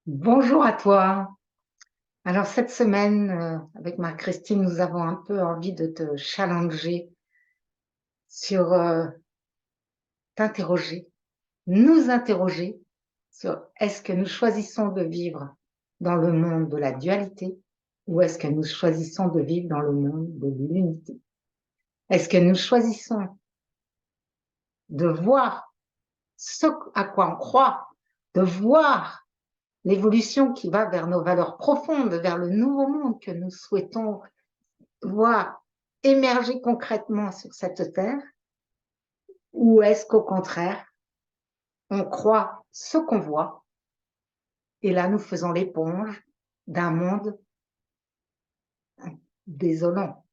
Bonjour à toi. Alors cette semaine, avec Marie-Christine, nous avons un peu envie de te challenger sur t'interroger, nous interroger sur est-ce que nous choisissons de vivre dans le monde de la dualité ou est-ce que nous choisissons de vivre dans le monde de l'unité? Est-ce que nous choisissons de voir ce à quoi on croit, de voir l'évolution qui va vers nos valeurs profondes, vers le nouveau monde que nous souhaitons voir émerger concrètement sur cette terre, ou est-ce qu'au contraire, on croit ce qu'on voit et là nous faisons l'éponge d'un monde désolant.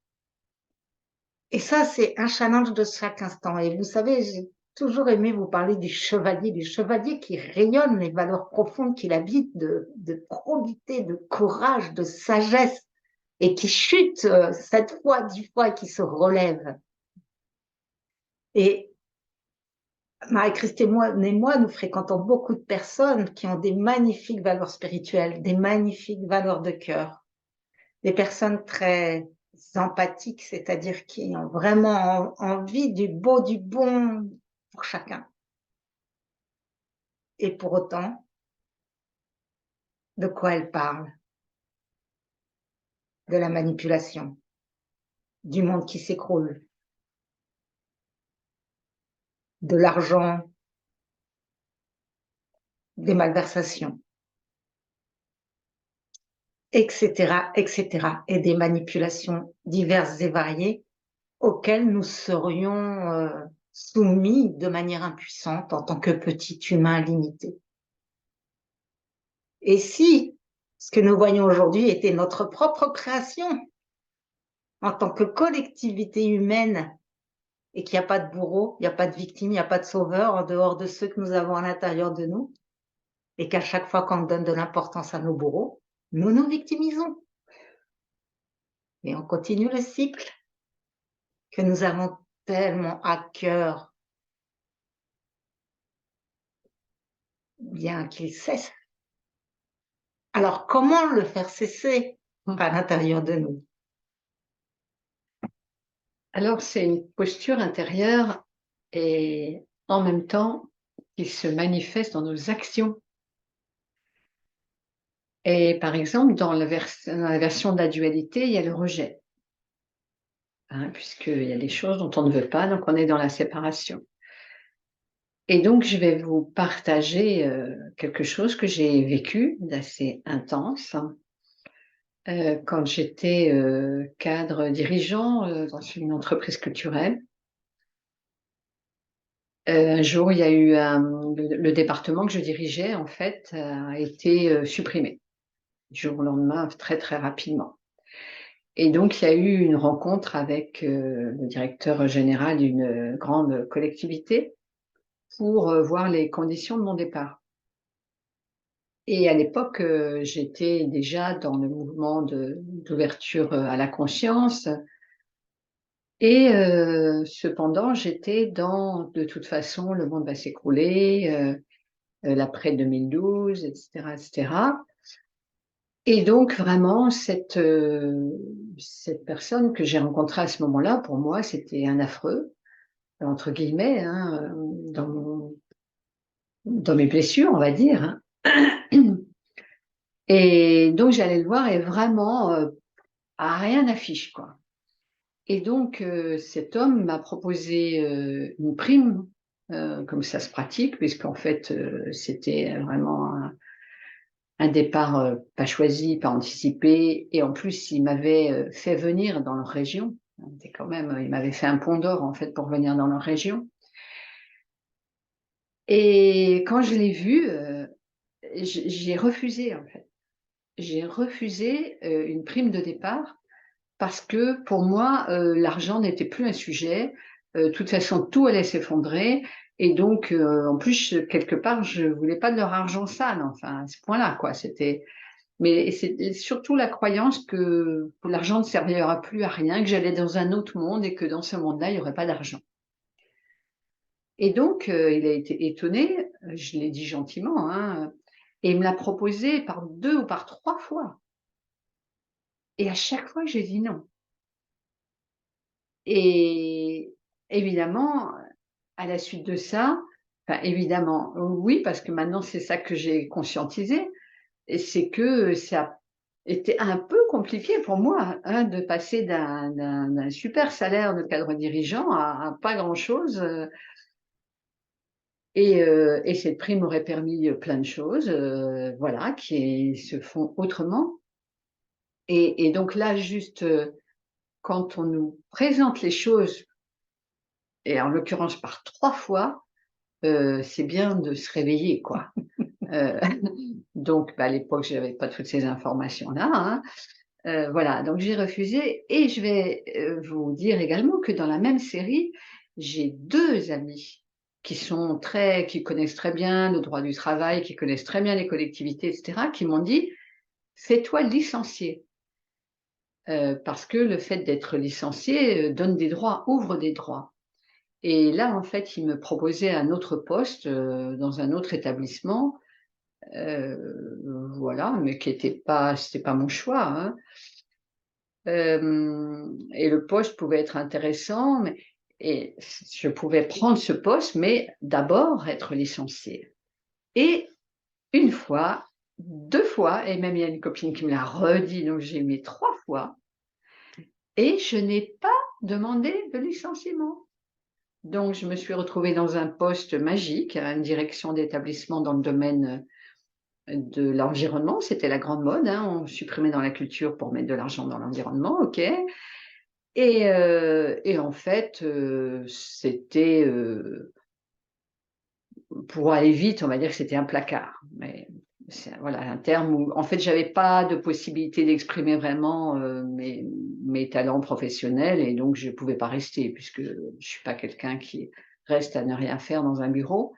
Et ça, c'est un challenge de chaque instant. Et vous savez, j'ai toujours aimé vous parler du chevalier qui rayonne les valeurs profondes qu'il habite, de probité, de courage, de sagesse, et qui chute 7 fois, 10 fois et qui se relève. Et Marie-Christine et moi, nous fréquentons beaucoup de personnes qui ont des magnifiques valeurs spirituelles, des magnifiques valeurs de cœur, des personnes très empathiques, c'est-à-dire qui ont vraiment envie du beau, du bon pour chacun. Et pour autant, de quoi elles parlent? De la manipulation, du monde qui s'écroule, de l'argent, des malversations, etc., etc., et des manipulations diverses et variées auxquels nous serions soumis de manière impuissante en tant que petit humain limité. Et si ce que nous voyons aujourd'hui était notre propre création en tant que collectivité humaine et qu'il n'y a pas de bourreau, il n'y a pas de victime, il n'y a pas de sauveur en dehors de ceux que nous avons à l'intérieur de nous et qu'à chaque fois qu'on donne de l'importance à nos bourreaux, nous nous victimisons. Et on continue le cycle que nous avons tellement à cœur, bien qu'il cesse. Alors, comment le faire cesser à l'intérieur de nous? Alors, c'est une posture intérieure et en même temps qui se manifeste dans nos actions. Et par exemple, dans la version de la dualité, il y a le rejet, hein, puisqu'il y a des choses dont on ne veut pas, donc on est dans la séparation. Et donc, je vais vous partager quelque chose que j'ai vécu d'assez intense quand j'étais cadre dirigeant dans une entreprise culturelle. Un jour, il y a eu le département que je dirigeais, en fait, a été supprimé du jour au lendemain, très, très rapidement. Et donc, il y a eu une rencontre avec le directeur général d'une grande collectivité pour voir les conditions de mon départ. Et à l'époque, j'étais déjà dans le mouvement d'ouverture à la conscience. Et cependant, j'étais dans de toute façon, le monde va s'écrouler. L'après 2012, etc., etc. Et donc vraiment cette personne que j'ai rencontrée à ce moment-là, pour moi, c'était un affreux, entre guillemets, hein, dans mes blessures, on va dire, hein. Et donc j'allais le voir et vraiment, à rien n'affiche, quoi. Et donc cet homme m'a proposé une prime, comme ça se pratique, puisqu'en fait, c'était vraiment un départ pas choisi, pas anticipé, et en plus, il m'avait fait venir dans leur région. C'était quand même, il m'avait fait un pont d'or en fait pour venir dans leur région. Et quand je l'ai vu, j'ai refusé en fait. J'ai refusé une prime de départ parce que pour moi, l'argent n'était plus un sujet. De toute façon, tout allait s'effondrer. Et donc, en plus, quelque part, je voulais pas de leur argent sale. Enfin, à ce point-là, quoi. Mais c'est surtout la croyance que l'argent ne servira plus à rien, que j'allais dans un autre monde et que dans ce monde-là, il n'y aurait pas d'argent. Et donc, il a été étonné, je l'ai dit gentiment, hein, Et il me l'a proposé par 2 ou par 3 fois. Et à chaque fois, j'ai dit non. Et évidemment, à la suite de ça, enfin évidemment, oui, parce que maintenant c'est ça que j'ai conscientisé, et c'est que ça a été un peu compliqué pour moi, hein, de passer d'un super salaire de cadre dirigeant à pas grand-chose, et cette prime aurait permis, plein de choses, voilà, qui se font autrement. Et donc là, juste, quand on nous présente les choses, et en l'occurrence par 3 fois, c'est bien de se réveiller, quoi. Heu, donc à l'époque, j'avais pas toutes ces informations-là, hein. Voilà, donc j'ai refusé, et je vais, vous dire également que dans la même série, j'ai 2 amis qui connaissent très bien le droit du travail, qui connaissent très bien les collectivités et cetera, qui m'ont dit: «Fais-toi licencier». Parce que le fait d'être licencié, donne des droits, ouvre des droits. Et là, en fait, ils me proposaient un autre poste, dans un autre établissement, voilà, mais qui était pas c'était pas mon choix, hein. Et le poste pouvait être intéressant, mais et je pouvais prendre ce poste, mais d'abord être licenciée. Et une fois, 2 fois, et même il y a une copine qui me l'a redit, donc j'ai mis 3 fois, et je n'ai pas demandé de licenciement. Donc je me suis retrouvée dans un poste magique, à une direction d'établissement dans le domaine de l'environnement. C'était la grande mode, hein, on supprimait dans la culture pour mettre de l'argent dans l'environnement, OK. Et en fait, c'était, pour aller vite, on va dire que c'était un placard. Mais c'est voilà un terme où en fait j'avais pas de possibilité d'exprimer vraiment, mes talents professionnels, et donc je pouvais pas rester puisque je suis pas quelqu'un qui reste à ne rien faire dans un bureau.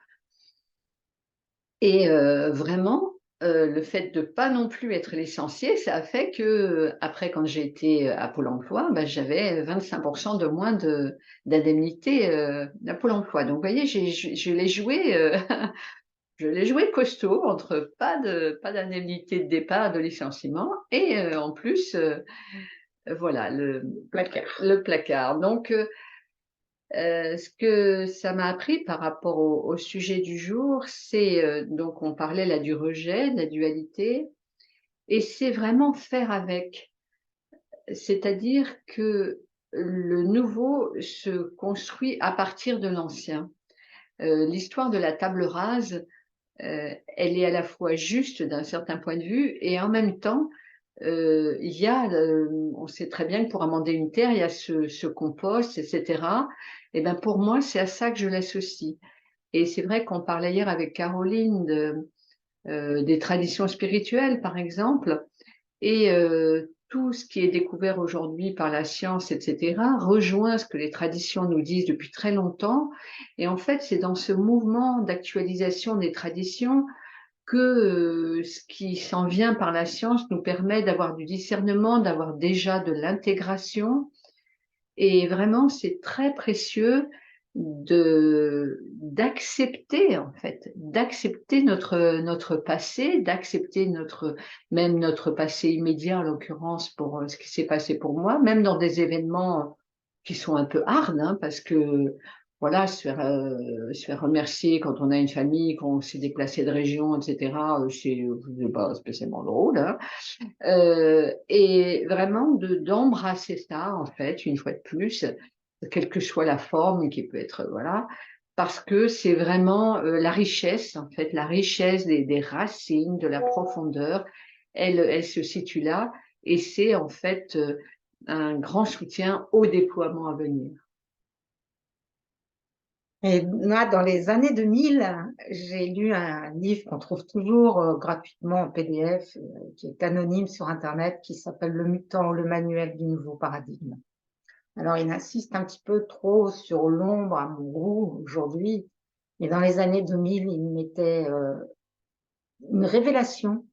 Et vraiment, le fait de pas non plus être licenciée, ça a fait que, après quand j'ai été, à Pôle emploi, bah, j'avais 25 de moins d'indemnité, à Pôle emploi. Donc vous voyez, je l'ai joué, je l'ai joué costaud entre pas d'indemnité de départ, de licenciement, et en plus, voilà le placard. Donc ce que ça m'a appris par rapport au sujet du jour, c'est, donc on parlait là du rejet, de la dualité, et c'est vraiment faire avec. C'est-à-dire que le nouveau se construit à partir de l'ancien. L'histoire de la table rase, elle est à la fois juste d'un certain point de vue, et en même temps, il y a, on sait très bien que pour amender une terre, il y a ce compost, et cetera. Et ben, pour moi, c'est à ça que je l'associe. Et c'est vrai qu'on parlait hier avec Caroline des traditions spirituelles, par exemple, et tout ce qui est découvert aujourd'hui par la science, et cetera, rejoint ce que les traditions nous disent depuis très longtemps. Et en fait, c'est dans ce mouvement d'actualisation des traditions que, ce qui s'en vient par la science nous permet d'avoir du discernement, d'avoir déjà de l'intégration, et vraiment, c'est très précieux d'accepter, en fait, d'accepter notre passé, d'accepter même notre passé immédiat, en l'occurrence, pour, ce qui s'est passé pour moi, même dans des événements qui sont un peu hard, hein, parce que, voilà, se faire remercier quand on a une famille, qu'on s'est déplacé de région, et cetera, c'est pas spécialement drôle, hein. Et vraiment d'embrasser ça, en fait, une fois de plus, quelle que soit la forme qui peut être, voilà, parce que c'est vraiment, la richesse, en fait, la richesse des racines, de la profondeur, elle se situe là, et c'est en fait, un grand soutien au déploiement à venir. Et moi, dans les années 2000, j'ai lu un livre qu'on trouve toujours gratuitement en PDF, qui est anonyme sur Internet, qui s'appelle Le Mutant, le manuel du nouveau paradigme. Alors, il insiste un petit peu trop sur l'ombre à mon goût aujourd'hui, mais dans les années 2000, il mettait une révélation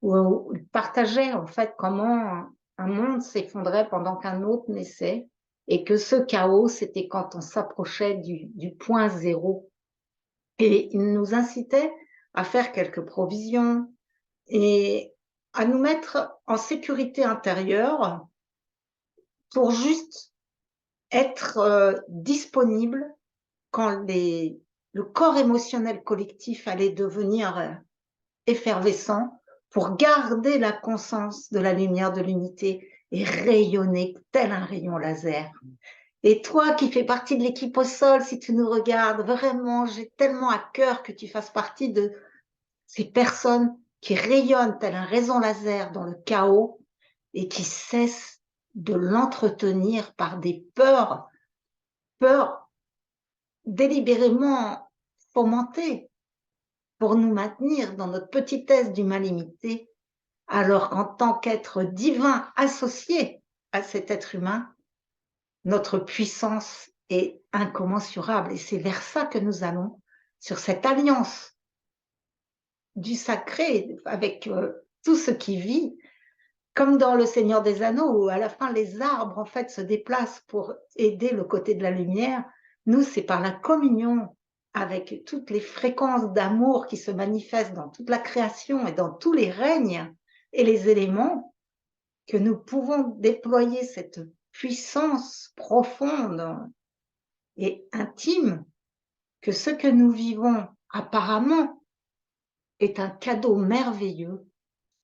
où il partageait en fait comment un monde s'effondrait pendant qu'un autre naissait, et que ce chaos, c'était quand on s'approchait du point zéro. Et il nous incitait à faire quelques provisions, et à nous mettre en sécurité intérieure pour juste être disponible quand le corps émotionnel collectif allait devenir effervescent, pour garder la conscience de la lumière de l'unité et rayonner tel un rayon laser. Et toi qui fais partie de l'équipe au sol, si tu nous regardes, vraiment, j'ai tellement à cœur que tu fasses partie de ces personnes qui rayonnent tel un rayon laser dans le chaos et qui cessent de l'entretenir par des peurs délibérément fomentées pour nous maintenir dans notre petitesse d'humain limité, alors qu'en tant qu'être divin associé à cet être humain, notre puissance est incommensurable. Et c'est vers ça que nous allons, sur cette alliance du sacré avec tout ce qui vit, comme dans Le Seigneur des Anneaux, où à la fin les arbres en fait se déplacent pour aider le côté de la lumière. Nous, c'est par la communion avec toutes les fréquences d'amour qui se manifestent dans toute la création et dans tous les règnes et les éléments que nous pouvons déployer cette puissance profonde et intime, que ce que nous vivons apparemment est un cadeau merveilleux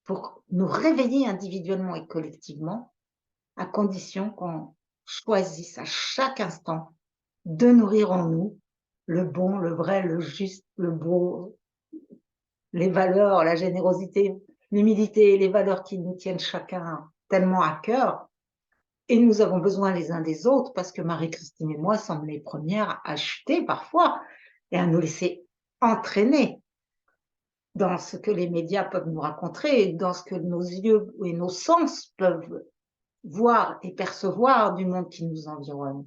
pour nous réveiller individuellement et collectivement, à condition qu'on choisisse à chaque instant de nourrir en nous le bon, le vrai, le juste, le beau, les valeurs, la générosité, l'humilité, les valeurs qui nous tiennent chacun tellement à cœur. Et nous avons besoin les uns des autres parce que Marie-Christine et moi sommes les premières à chuter parfois et à nous laisser entraîner dans ce que les médias peuvent nous raconter, dans ce que nos yeux et nos sens peuvent voir et percevoir du monde qui nous environne.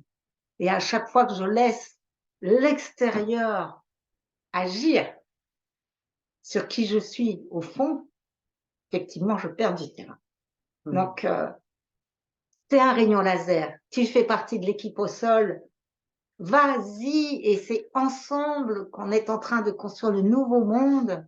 Et à chaque fois que je laisse l'extérieur agir sur qui je suis au fond, effectivement, je perds du terrain. Donc, c'est un rayon laser. Tu fais partie de l'équipe au sol. Vas-y, et c'est ensemble qu'on est en train de construire le nouveau monde.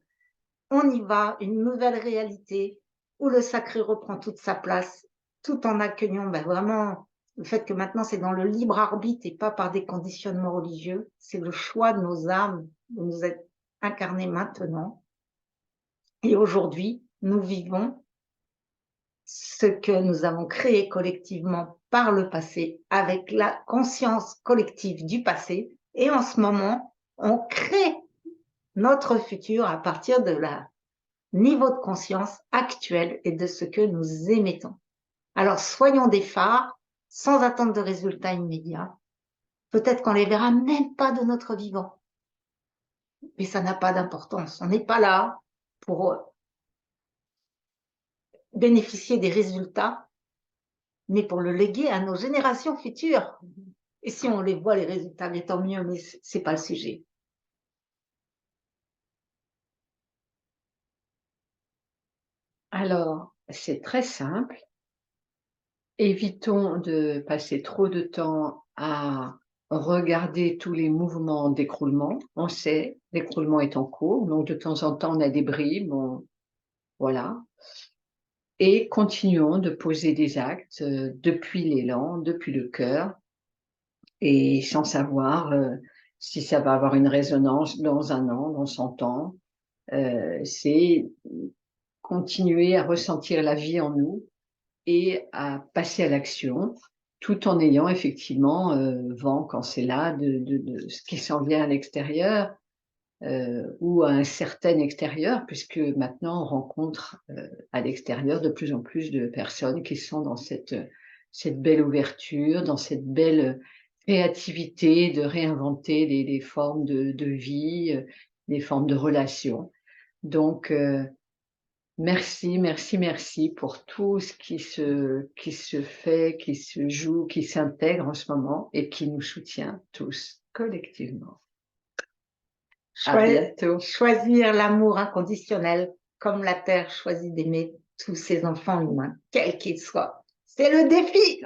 On y va, une nouvelle réalité où le sacré reprend toute sa place, tout en accueillant vraiment le fait que maintenant c'est dans le libre arbitre et pas par des conditionnements religieux. C'est le choix de nos âmes de nous être incarnés maintenant. Et aujourd'hui, nous vivons ce que nous avons créé collectivement par le passé avec la conscience collective du passé. Et en ce moment, on crée notre futur à partir de la niveau de conscience actuel et de ce que nous émettons. Alors, soyons des phares sans attendre de résultats immédiats. Peut-être qu'on les verra même pas de notre vivant. Mais ça n'a pas d'importance. On n'est pas là pour bénéficier des résultats, mais pour le léguer à nos générations futures. Et si on les voit, les résultats, mais tant mieux, mais c'est pas le sujet. Alors, c'est très simple. Évitons de passer trop de temps à regarder tous les mouvements d'écroulement. On sait, l'écroulement est en cours, donc de temps en temps, on a des bribes, voilà. Et continuons de poser des actes depuis l'élan, depuis le cœur, et sans savoir si ça va avoir une résonance dans 1 an, dans 100 ans. C'est continuer à ressentir la vie en nous et à passer à l'action, tout en ayant effectivement vent quand c'est là de ce qui s'en vient à l'extérieur ou à un certain extérieur, puisque maintenant on rencontre à l'extérieur de plus en plus de personnes qui sont dans cette belle ouverture, dans cette belle créativité de réinventer des formes de vie, des formes de relations. Donc, merci, merci, merci pour tout ce qui se fait, qui se joue, qui s'intègre en ce moment et qui nous soutient tous collectivement. À bientôt. Choisir l'amour inconditionnel, comme la Terre choisit d'aimer tous ses enfants humains, quels qu'ils soient. C'est le défi!